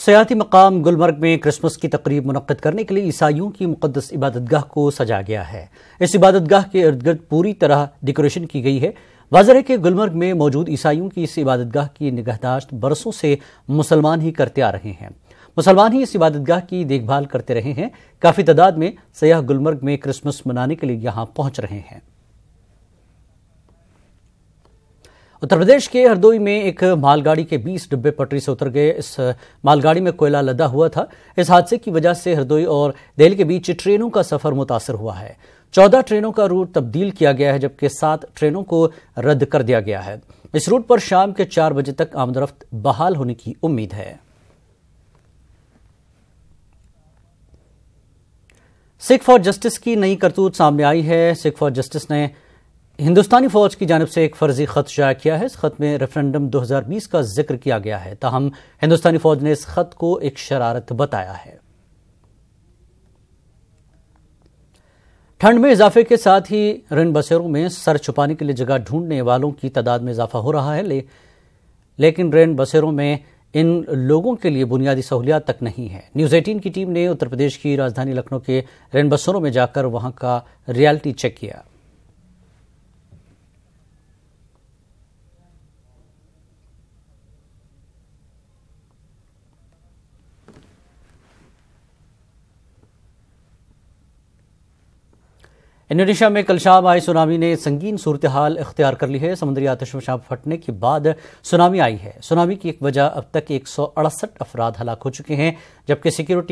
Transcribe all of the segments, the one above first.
सयाहती मकाम गुलमर्ग में क्रिसमस की तकरीब मुनक्किद करने के लिए ईसाइयों की मुक़द्दस इबादतगाह को सजाया गया है। इस इबादतगाह के इर्द गिर्द पूरी तरह डेकोरेशन की गई है। वाज़ेह है कि गुलमर्ग में मौजूद ईसाइयों की इस इबादतगाह की निगहदाश्त बरसों से मुसलमान ही करते आ रहे हैं। मुसलमान ही इस इबादतगाह की देखभाल करते रहे हैं। काफ़ी तादाद में सयाह गुलमर्ग में क्रिसमस मनाने के लिए यहाँ पहुंच रहे हैं। उत्तर प्रदेश के हरदोई में एक मालगाड़ी के 20 डिब्बे पटरी से उतर गए। इस मालगाड़ी में कोयला लदा हुआ था। इस हादसे की वजह से हरदोई और दिल्ली के बीच ट्रेनों का सफर मुतासर हुआ है। 14 ट्रेनों का रूट तब्दील किया गया है, जबकि 7 ट्रेनों को रद्द कर दिया गया है। इस रूट पर शाम के 4 बजे तक आमदरफ्त बहाल होने की उम्मीद है। सिख फॉर जस्टिस की नई करतूत सामने आई है। सिख फॉर जस्टिस ने हिंदुस्तानी फौज की जानिब से एक फर्जी खत शाया किया है। इस खत में रेफरेंडम 2020 का जिक्र किया गया है, ताहम हिंदुस्तानी फौज ने इस खत को एक शरारत बताया है। ठंड में इजाफे के साथ ही ऋण बसेरों में सर छुपाने के लिए जगह ढूंढने वालों की तादाद में इजाफा हो रहा है, लेकिन ऋण बसेरों में इन लोगों के लिए बुनियादी सहूलियात तक नहीं है। न्यूज़ 18 की टीम ने उत्तर प्रदेश की राजधानी लखनऊ के ऋण बसेरों में जाकर वहां का रियलिटी चेक किया। इंडोनेशिया में कल शाम आई सुनामी ने संगीन सूरत हाल इख्तियार कर ली है। समुद्री आतिशबाजी फटने के बाद सुनामी आई है। सुनामी की एक वजह अब तक 168 अफराद हलाक हो चुके हैं, जबकि सैकड़ों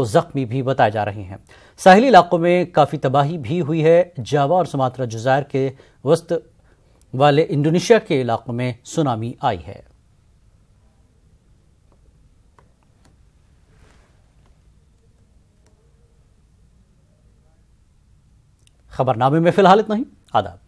जख्मी भी बताए जा रहे हैं। साहिली इलाकों में काफ़ी तबाही भी हुई है। जावा और सुमात्रा जज़ायर के वस्त वाले इंडोनेशिया के इलाकों में सुनामी आई है। खबरनामे में फिलहाल इतना ही। आदाब।